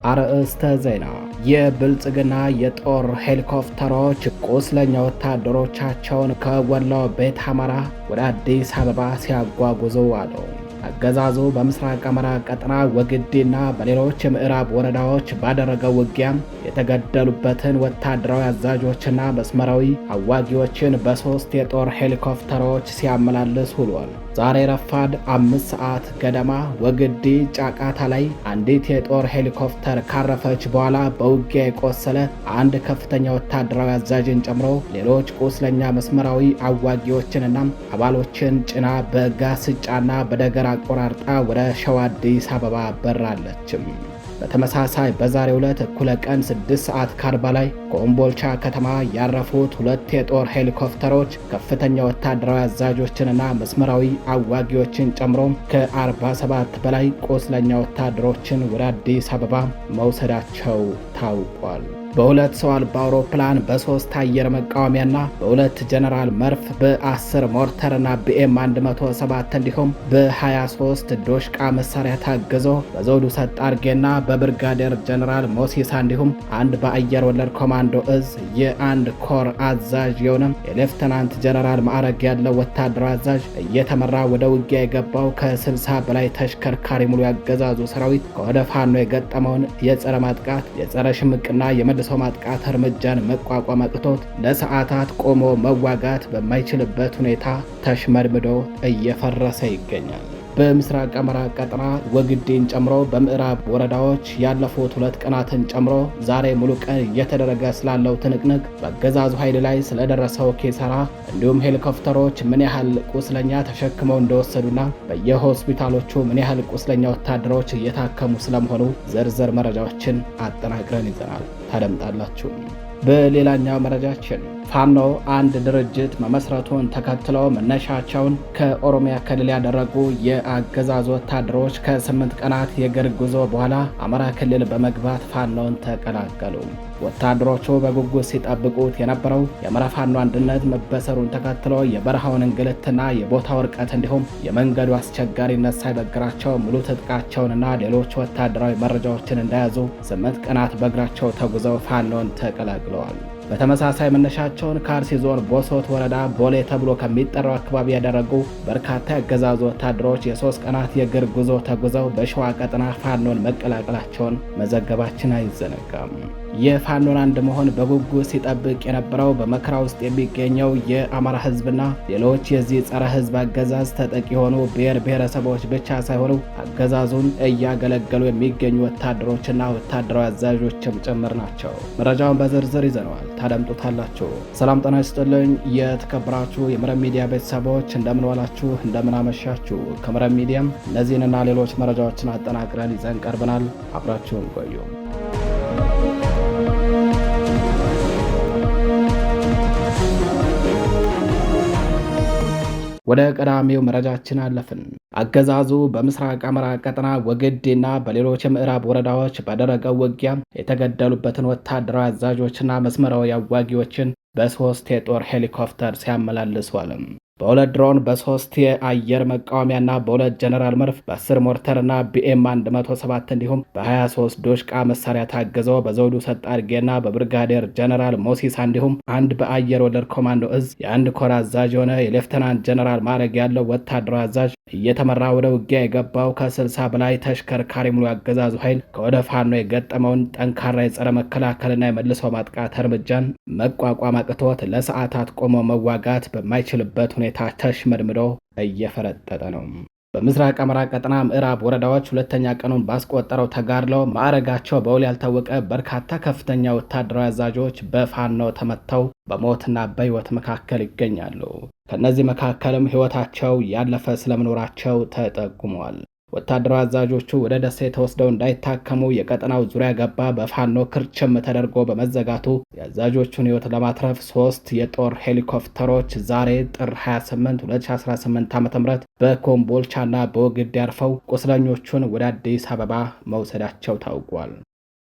አርዕስተ ዜና። የብልጽግና የጦር ሄሊኮፕተሮች ቁስለኛ ወታደሮቻቸውን ከወሎ ቤት አማራ ወደ አዲስ አበባ ሲያጓጉዙ አሉ። አገዛዙ በምስራቅ አማራ ቀጠና ወግዲና በሌሎች የምዕራብ ወረዳዎች ባደረገው ውጊያ የተገደሉበትን ወታደራዊ አዛዦችና መስመራዊ አዋጊዎችን በ3 የጦር ሄሊኮፕተሮች ሲያመላልስ ውሏል። ዛሬ ረፋድ 5 ሰዓት ገደማ ወግዲ ጫቃታ ላይ አንዲት የጦር ሄሊኮፕተር ካረፈች በኋላ በውጊያ የቆሰለ አንድ ከፍተኛ ወታደራዊ አዛዥን ጨምሮ ሌሎች ቁስለኛ መስመራዊ አዋጊዎችንና አባሎችን ጭና በጋስጫና በደገር አቆራርጣ ወደ ሸዋ አዲስ አበባ በራለችም። በተመሳሳይ በዛሬው ዕለት እኩለ ቀን 6 ሰዓት ከ40 ላይ ኮምቦልቻ ከተማ ያረፉት 2 የጦር ሄሊኮፕተሮች ከፍተኛ ወታደራዊ አዛዦችንና መስመራዊ አዋጊዎችን ጨምሮ ከ47 በላይ ቁስለኛ ወታደሮችን ወደ አዲስ አበባ መውሰዳቸው ታውቋል። በ2 ሰው አልባ አውሮፕላን በ3 አየር መቃወሚያና በ2 ጀነራል መርፍ በ10 ሞርተርና ቢኤም 107 እንዲሁም በ23 ዶሽቃ መሳሪያ ታግዞ በዘውዱ ሰጥ አርጌና በብርጋዴር ጀነራል ሞሲሳ እንዲሁም አንድ በአየር ወለድ ኮማንዶ እዝ የአንድ ኮር አዛዥ የሆነ የሌፍተናንት ጀነራል ማዕረግ ያለው ወታደራዊ አዛዥ እየተመራ ወደ ውጊያ የገባው ከ60 በላይ ተሽከርካሪ ሙሉ ያገዛዙ ሰራዊት ከወደ ፋኖ የገጠመውን የጸረ ማጥቃት የጸረ ሽምቅና የመልሶ ማጥቃት እርምጃን መቋቋም አቅቶት ለሰዓታት ቆሞ መዋጋት በማይችልበት ሁኔታ ተሽመድምዶ እየፈረሰ ይገኛል። በምስራቅ አማራ ቀጠና ወግዴን ጨምሮ በምዕራብ ወረዳዎች ያለፉት 2 ቀናትን ጨምሮ ዛሬ ሙሉ ቀን እየተደረገ ስላለው ትንቅንቅ በአገዛዙ ኃይል ላይ ስለደረሰው ኪሳራ እንዲሁም ሄሊኮፕተሮች ምን ያህል ቁስለኛ ተሸክመው እንደወሰዱና በየሆስፒታሎቹ ምን ያህል ቁስለኛ ወታደሮች እየታከሙ ስለመሆኑ ዝርዝር መረጃዎችን አጠናቅረን ይዘናል። ታደምጣላችሁ። በሌላኛው መረጃችን ፋኖ አንድ ድርጅት መመስረቱን ተከትለው መነሻቸውን ከኦሮሚያ ክልል ያደረጉ የአገዛዙ ወታደሮች ከ8 ቀናት የእግር ጉዞ በኋላ አማራ ክልል በመግባት ፋኖን ተቀላቀሉ። ወታደሮቹ በጉጉት ሲጠብቁት የነበረው የአማራ ፋኖ አንድነት መበሰሩን ተከትሎ የበረሃውን እንግልትና የቦታው ርቀት እንዲሁም የመንገዱ አስቸጋሪነት ሳይበግራቸው ሙሉ ትጥቃቸውንና ሌሎች ወታደራዊ መረጃዎችን እንደያዙ 8 ቀናት በእግራቸው ተጉዘው ፋኖን ተቀላቅለዋል። በተመሳሳይ መነሻቸውን ከአርሲ ዞን ቦሶት ወረዳ ቦሌ ተብሎ ከሚጠራው አካባቢ ያደረጉ በርካታ ያገዛዙ ወታደሮች የ3 ቀናት የእግር ጉዞ ተጉዘው በሸዋ ቀጠና ፋኖን መቀላቀላቸውን መዘገባችን አይዘነጋም። የፋኖን አንድ መሆን በጉጉት ሲጠብቅ የነበረው በመከራ ውስጥ የሚገኘው የአማራ ሕዝብና ሌሎች የዚህ ጸረ ሕዝብ አገዛዝ ተጠቂ የሆኑ ብሔር ብሔረሰቦች ብቻ ሳይሆኑ አገዛዙን እያገለገሉ የሚገኙ ወታደሮችና ወታደራዊ አዛዦችም ጭምር ናቸው። መረጃውን በዝርዝር ይዘነዋል፣ ታደምጡታላችሁ። ሰላም ጤና ይስጥልኝ። የተከበራችሁ የመረብ ሚዲያ ቤተሰቦች እንደምን ዋላችሁ፣ እንደምን አመሻችሁ። ከመረብ ሚዲያም እነዚህንና ሌሎች መረጃዎችን አጠናቅረን ይዘን ቀርበናል። አብራችሁን ቆዩ። ወደ ቀዳሚው መረጃችን አለፍን። አገዛዙ በምስራቅ አማራ ቀጠና ወግዴና በሌሎች የምዕራብ ወረዳዎች ባደረገው ውጊያ የተገደሉበትን ወታደራዊ አዛዦችና መስመራዊ አዋጊዎችን በ3 የጦር ሄሊኮፕተር ሲያመላልሱ አለ። በ2 ድሮን በ3 የአየር መቃወሚያና በ2 ጀነራል መርፍ በ10 ሞርተርና ቢኤም 107 እንዲሁም በ23 ዶሽቃ መሳሪያ ታግዘው በዘውዱ ሰጥ አድርጌና በብርጋዴር ጀነራል ሞሲሳ እንዲሁም አንድ በአየር ወለድ ኮማንዶ እዝ የአንድ ኮር አዛዥ የሆነ የሌፍተናንት ጀነራል ማዕረግ ያለው ወታደራዊ አዛዥ እየተመራ ወደ ውጊያ የገባው ከ60 በላይ ተሽከርካሪ ሙሉ ያገዛዙ ኃይል ከወደ ፋኖ የገጠመውን ጠንካራ የጸረ መከላከልና የመልሶ ማጥቃት እርምጃን መቋቋም አቅቶት ለሰዓታት ቆሞ መዋጋት በማይችልበት ሁኔታ ተሽመድምዶ እየፈረጠጠ ነው። በምስራቅ አማራ ቀጠና ምዕራብ ወረዳዎች 2ኛ ቀኑን ባስቆጠረው ተጋድሎ ማዕረጋቸው በውል ያልታወቀ በርካታ ከፍተኛ ወታደራዊ አዛዦች በፋኖ ተመተው በሞትና በሕይወት መካከል ይገኛሉ። ከነዚህ መካከልም ሕይወታቸው ያለፈ ስለመኖራቸው ተጠቁሟል። ወታደራዊ አዛዦቹ ወደ ደሴ ተወስደው እንዳይታከሙ የቀጠናው ዙሪያ ገባ በፋኖ ክርችም ተደርጎ በመዘጋቱ የአዛዦቹን ሕይወት ለማትረፍ 3 የጦር ሄሊኮፕተሮች ዛሬ ጥር 28 2018 ዓ.ም በኮምቦልቻና በወግዴ አርፈው ቁስለኞቹን ወደ አዲስ አበባ መውሰዳቸው ታውቋል።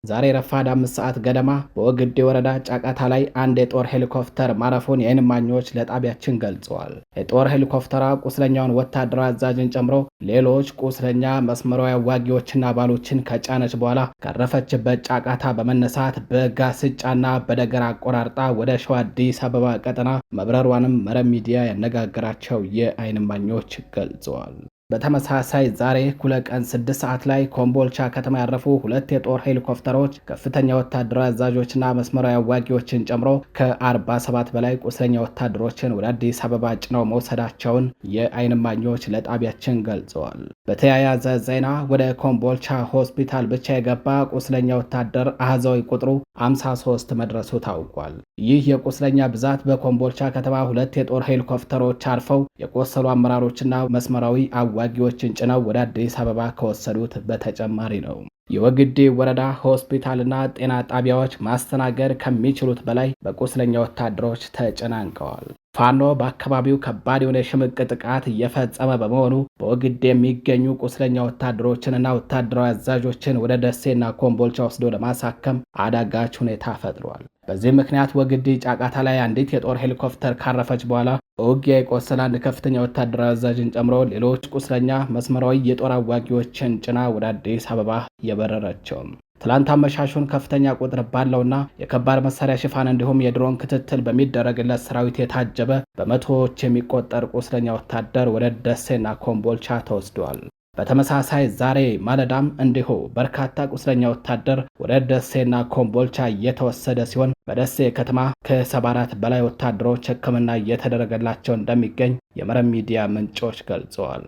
ዛሬ ረፋድ 5 ሰዓት ገደማ በወግዴ ወረዳ ጫቃታ ላይ አንድ የጦር ሄሊኮፕተር ማረፉን የዓይን እማኞች ለጣቢያችን ገልጸዋል። የጦር ሄሊኮፕተሯ ቁስለኛውን ወታደራዊ አዛዥን ጨምሮ ሌሎች ቁስለኛ መስመራዊ አዋጊዎችና አባሎችን ከጫነች በኋላ ካረፈችበት ጫቃታ በመነሳት በጋስጫና በደገር አቆራርጣ ወደ ሸዋ አዲስ አበባ ቀጠና መብረሯንም መረብ ሚዲያ ያነጋገራቸው የዓይን እማኞች ገልጸዋል። በተመሳሳይ ዛሬ እኩለ ቀን 6 ሰዓት ላይ ኮምቦልቻ ከተማ ያረፉ 2 የጦር ሄሊኮፕተሮች ከፍተኛ ወታደራዊ አዛዦችና መስመራዊ አዋጊዎችን ጨምሮ ከ47 በላይ ቁስለኛ ወታደሮችን ወደ አዲስ አበባ ጭነው መውሰዳቸውን የዓይን እማኞች ለጣቢያችን ገልጸዋል። በተያያዘ ዜና ወደ ኮምቦልቻ ሆስፒታል ብቻ የገባ ቁስለኛ ወታደር አሃዛዊ ቁጥሩ 53 መድረሱ ታውቋል። ይህ የቁስለኛ ብዛት በኮምቦልቻ ከተማ 2 የጦር ሄሊኮፕተሮች አርፈው የቆሰሉ አመራሮችና መስመራዊ አዋጊዎችን ጭነው ወደ አዲስ አበባ ከወሰዱት በተጨማሪ ነው። የወግዴ ወረዳ ሆስፒታልና ጤና ጣቢያዎች ማስተናገድ ከሚችሉት በላይ በቁስለኛ ወታደሮች ተጨናንቀዋል። ፋኖ በአካባቢው ከባድ የሆነ የሽምቅ ጥቃት እየፈጸመ በመሆኑ በወግዴ የሚገኙ ቁስለኛ ወታደሮችንና ወታደራዊ አዛዦችን ወደ ደሴና ኮምቦልቻ ወስዶ ለማሳከም አዳጋች ሁኔታ ፈጥሯል። በዚህ ምክንያት ወግዴ ጫቃታ ላይ አንዲት የጦር ሄሊኮፕተር ካረፈች በኋላ በውጊያ የቆሰለ አንድ ከፍተኛ ወታደራዊ አዛዥን ጨምሮ ሌሎች ቁስለኛ መስመራዊ የጦር አዋጊዎችን ጭና ወደ አዲስ አበባ የበረረችው ትላንት አመሻሹን ከፍተኛ ቁጥር ባለውና የከባድ መሳሪያ ሽፋን እንዲሁም የድሮን ክትትል በሚደረግለት ሰራዊት የታጀበ በመቶዎች የሚቆጠር ቁስለኛ ወታደር ወደ ደሴና ኮምቦልቻ ተወስዷል። በተመሳሳይ ዛሬ ማለዳም እንዲሁ በርካታ ቁስለኛ ወታደር ወደ ደሴና ኮምቦልቻ እየተወሰደ ሲሆን በደሴ ከተማ ከ74 በላይ ወታደሮች ሕክምና እየተደረገላቸው እንደሚገኝ የመረብ ሚዲያ ምንጮች ገልጸዋል።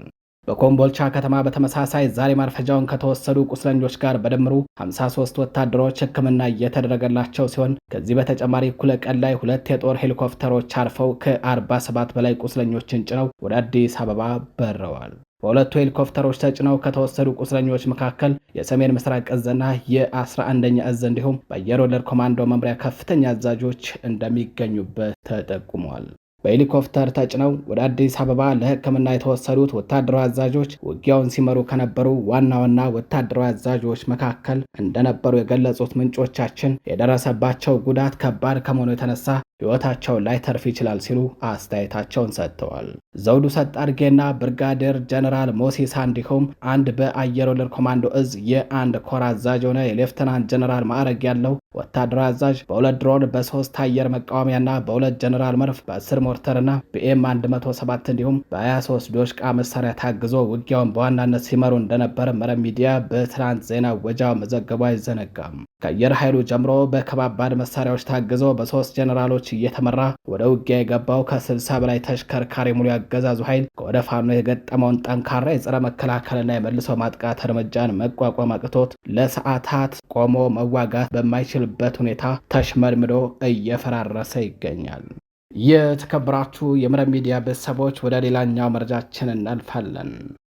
በኮምቦልቻ ከተማ በተመሳሳይ ዛሬ ማርፈጃውን ከተወሰዱ ቁስለኞች ጋር በድምሩ 53 ወታደሮች ሕክምና እየተደረገላቸው ሲሆን ከዚህ በተጨማሪ እኩለ ቀን ላይ 2 የጦር ሄሊኮፕተሮች አርፈው ከ47 በላይ ቁስለኞችን ጭነው ወደ አዲስ አበባ በረዋል። በሁለቱ ሄሊኮፕተሮች ተጭነው ከተወሰዱ ቁስለኞች መካከል የሰሜን ምስራቅ እዝና የ11ኛ እዝ እንዲሁም በአየር ወለድ ኮማንዶ መምሪያ ከፍተኛ አዛዦች እንደሚገኙበት ተጠቁሟል። በሄሊኮፕተር ተጭነው ወደ አዲስ አበባ ለሕክምና የተወሰዱት ወታደራዊ አዛዦች ውጊያውን ሲመሩ ከነበሩ ዋና ዋና ወታደራዊ አዛዦች መካከል እንደነበሩ የገለጹት ምንጮቻችን የደረሰባቸው ጉዳት ከባድ ከመሆኑ የተነሳ ሕይወታቸውን ላይተርፍ ይችላል ሲሉ አስተያየታቸውን ሰጥተዋል። ዘውዱ ሰጣርጌና ብርጋዴር ጀነራል ሞሲሳ እንዲሁም አንድ በአየር ወለድ ኮማንዶ እዝ የአንድ ኮር አዛዥ የሆነ የሌፍተናንት ጀነራል ማዕረግ ያለው ወታደራዊ አዛዥ በ2 ድሮን በ3 አየር መቃወሚያና በ2 ጀነራል መርፍ በ10 ሞርተርና በኤም 107 እንዲሁም በ23 ዶሽቃ መሳሪያ ታግዞ ውጊያውን በዋናነት ሲመሩ እንደነበር መረብ ሚዲያ በትናንት ዜና ወጃው መዘገቡ አይዘነጋም። ከአየር ኃይሉ ጀምሮ በከባባድ መሳሪያዎች ታግዞ በ3 ጀነራሎች እየተመራ ወደ ውጊያ የገባው ከ60 በላይ ተሽከርካሪ ሙሉ ያገዛዙ ኃይል ከወደ ፋኖ የገጠመውን ጠንካራ የጸረ መከላከልና የመልሶ ማጥቃት እርምጃን መቋቋም አቅቶት ለሰዓታት ቆሞ መዋጋት በማይችልበት ሁኔታ ተሽመድምዶ እየፈራረሰ ይገኛል። የተከበራችሁ የመረብ ሚዲያ ቤተሰቦች ወደ ሌላኛው መረጃችን እናልፋለን።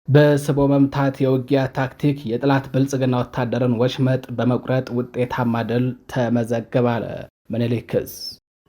በስቦ መምታት የውጊያ ታክቲክ የጠላት ብልጽግና ወታደርን ወሽመጥ በመቁረጥ ውጤታማ ድል ተመዘገበ አለ ምኒልክ ዕዝ።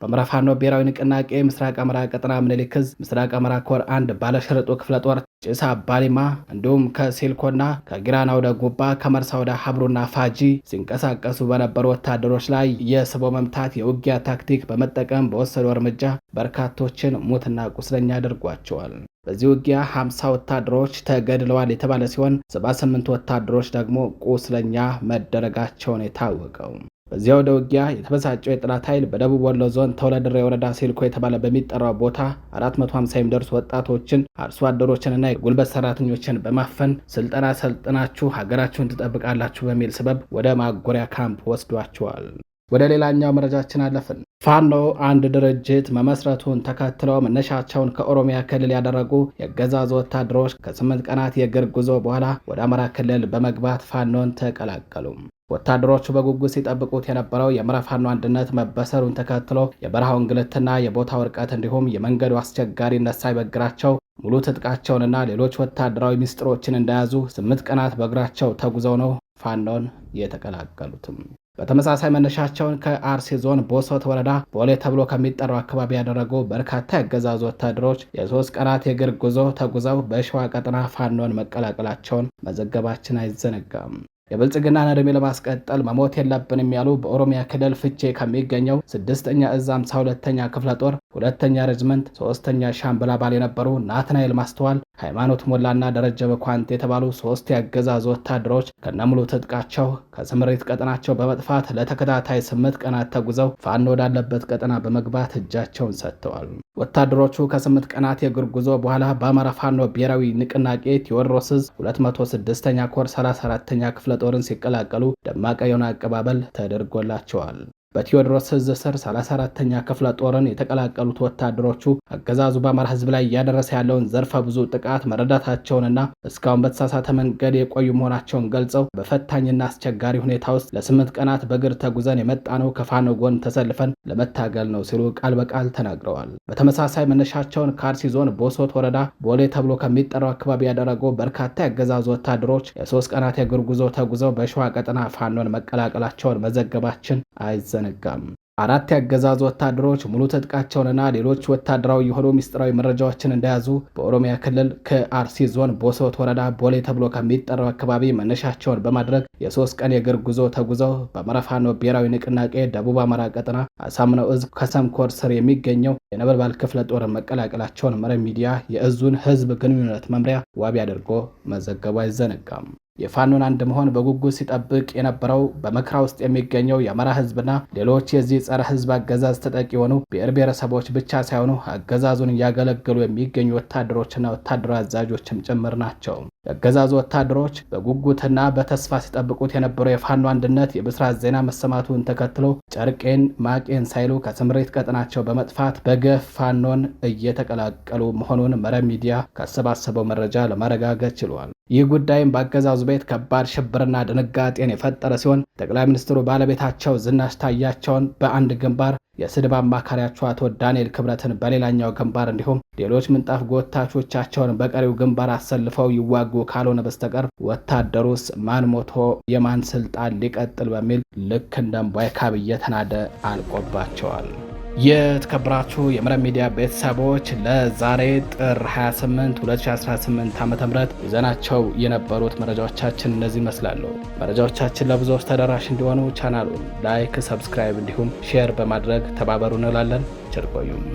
በአማራ ፋኖ ብሔራዊ ንቅናቄ ምስራቅ አማራ ቀጠና ምኒልክ ዕዝ ምስራቅ አማራ ኮር 1 ባለሽርጡ ክፍለ ጦር ጭሳ ባሊማ እንዲሁም ከሲልኮና ከጊራና ወደ ጉባ ከመርሳ ወደ ሀብሩና ፋጂ ሲንቀሳቀሱ በነበሩ ወታደሮች ላይ የስቦ መምታት የውጊያ ታክቲክ በመጠቀም በወሰዱ እርምጃ በርካቶችን ሙትና ቁስለኛ አድርጓቸዋል። በዚህ ውጊያ 50 ወታደሮች ተገድለዋል የተባለ ሲሆን 78 ወታደሮች ደግሞ ቁስለኛ መደረጋቸውን የታወቀው። በዚያ ወደ ውጊያ የተበሳጨው የጠላት ኃይል በደቡብ ወሎ ዞን ተወለድሬ ወረዳ ሲልኮ የተባለ በሚጠራው ቦታ 450 የሚደርሱ ወጣቶችን አርሶ አደሮችንና የጉልበት ሰራተኞችን በማፈን ስልጠና ሰልጥናችሁ ሀገራችሁን ትጠብቃላችሁ በሚል ሰበብ ወደ ማጎሪያ ካምፕ ወስዷቸዋል። ወደ ሌላኛው መረጃችን አለፍን። ፋኖ አንድ ድርጅት መመስረቱን ተከትለው መነሻቸውን ከኦሮሚያ ክልል ያደረጉ የአገዛዙ ወታደሮች ከ8 ቀናት የእግር ጉዞ በኋላ ወደ አማራ ክልል በመግባት ፋኖን ተቀላቀሉ። ወታደሮቹ በጉጉት ሲጠብቁት የነበረው የአማራ ፋኖ አንድነት መበሰሩን ተከትሎ የበረሃው እንግልትና የቦታው ርቀት እንዲሁም የመንገዱ አስቸጋሪነት ሳይበግራቸው ሙሉ ትጥቃቸውንና ሌሎች ወታደራዊ ምስጢሮችን እንደያዙ 8 ቀናት በእግራቸው ተጉዘው ነው ፋኖን የተቀላቀሉትም። በተመሳሳይ መነሻቸውን ከአርሲ ዞን ቦሶት ወረዳ ቦሌ ተብሎ ከሚጠራው አካባቢ ያደረጉ በርካታ የአገዛዙ ወታደሮች የ3 ቀናት የእግር ጉዞ ተጉዘው በሸዋ ቀጠና ፋኖን መቀላቀላቸውን መዘገባችን አይዘነጋም። የብልጽግናን ዕድሜ ለማስቀጠል መሞት የለብንም ያሉ በኦሮሚያ ክልል ፍቼ ከሚገኘው 6ኛ እዝ 52ኛ ክፍለ ጦር 2ኛ ሬጅመንት 3ኛ ሻምበል አባል የነበሩ ናትናኤል ማስተዋል፣ ሃይማኖት ሞላና ደረጀ በኳንት የተባሉ 3 የአገዛዙ ወታደሮች ከነሙሉ ትጥቃቸው ከስምሪት ቀጠናቸው በመጥፋት ለተከታታይ 8 ቀናት ተጉዘው ፋኖ ወዳለበት ቀጠና በመግባት እጃቸውን ሰጥተዋል። ወታደሮቹ ከ8 ቀናት የእግር ጉዞ በኋላ በአማራ ፋኖ ብሔራዊ ንቅናቄ ቴዎድሮስ ዕዝ 206ኛ ኮር 34ኛ ክፍለ ጦርን ሲቀላቀሉ ደማቅ የሆነ አቀባበል ተደርጎላቸዋል። በቴዎድሮስ ዕዝ ስር 34ኛ ክፍለ ጦርን የተቀላቀሉት ወታደሮቹ አገዛዙ በአማራ ሕዝብ ላይ እያደረሰ ያለውን ዘርፈ ብዙ ጥቃት መረዳታቸውንና እስካሁን በተሳሳተ መንገድ የቆዩ መሆናቸውን ገልጸው በፈታኝና አስቸጋሪ ሁኔታ ውስጥ ለ8 ቀናት በእግር ተጉዘን የመጣነው ከፋኖ ጎን ተሰልፈን ለመታገል ነው ሲሉ ቃል በቃል ተናግረዋል። በተመሳሳይ መነሻቸውን ከአርሲ ዞን ቦሶት ወረዳ ቦሌ ተብሎ ከሚጠራው አካባቢ ያደረጉ በርካታ የአገዛዙ ወታደሮች የ3 ቀናት የእግር ጉዞ ተጉዘው በሸዋ ቀጠና ፋኖን መቀላቀላቸውን መዘገባችን አይዘነጋም። 4 የአገዛዙ ወታደሮች ሙሉ ትጥቃቸውንና ሌሎች ወታደራዊ የሆኑ ሚስጥራዊ መረጃዎችን እንደያዙ በኦሮሚያ ክልል ከአርሲ ዞን ቦሶት ወረዳ ቦሌ ተብሎ ከሚጠራው አካባቢ መነሻቸውን በማድረግ የ3 ቀን የእግር ጉዞ ተጉዘው በአማራ ፋኖ ብሔራዊ ንቅናቄ ደቡብ አማራ ቀጠና አሳምነው ዕዝ ከሰምኮር ስር የሚገኘው የነበልባል ክፍለ ጦር መቀላቀላቸውን መረብ ሚዲያ የዕዙን ህዝብ ግንኙነት መምሪያ ዋቢ አድርጎ መዘገቡ አይዘነጋም። የፋኖን አንድ መሆን በጉጉት ሲጠብቅ የነበረው በመከራ ውስጥ የሚገኘው የአማራ ህዝብና ሌሎች የዚህ ጸረ ህዝብ አገዛዝ ተጠቂ የሆኑ ብሔር ብሔረሰቦች ብቻ ሳይሆኑ አገዛዙን እያገለገሉ የሚገኙ ወታደሮችና ወታደራዊ አዛዦችም ጭምር ናቸው። የአገዛዙ ወታደሮች በጉጉትና በተስፋ ሲጠብቁት የነበረው የፋኖ አንድነት የብስራት ዜና መሰማቱን ተከትሎ ጨርቄን ማቄን ሳይሉ ከስምሪት ቀጠናቸው በመጥፋት በገፍ ፋኖን እየተቀላቀሉ መሆኑን መረብ ሚዲያ ካሰባሰበው መረጃ ለማረጋገጥ ችሏል። ይህ ጉዳይም በአገዛዙ ቤት ከባድ ሽብርና ድንጋጤን የፈጠረ ሲሆን ጠቅላይ ሚኒስትሩ ባለቤታቸው ዝናሽ ታያቸውን በአንድ ግንባር፣ የስድብ አማካሪያቸው አቶ ዳንኤል ክብረትን በሌላኛው ግንባር እንዲሁም ሌሎች ምንጣፍ ጎታቾቻቸውን በቀሪው ግንባር አሰልፈው ይዋጉ ካልሆነ በስተቀር ወታደሩስ ማን ሞቶ የማን ስልጣን ሊቀጥል በሚል ልክ እንደ እምቧይ ካብ እየተናደ አልቆባቸዋል። የተከበራችሁ የመረብ ሚዲያ ቤተሰቦች ለዛሬ ጥር 28 2018 ዓ.ም ይዘናቸው የነበሩት መረጃዎቻችን እነዚህ ይመስላሉ። መረጃዎቻችን ለብዙዎች ተደራሽ እንዲሆኑ ቻናሉን ላይክ፣ ሰብስክራይብ እንዲሁም ሼር በማድረግ ተባበሩ እንላለን። ቸር ቆዩም።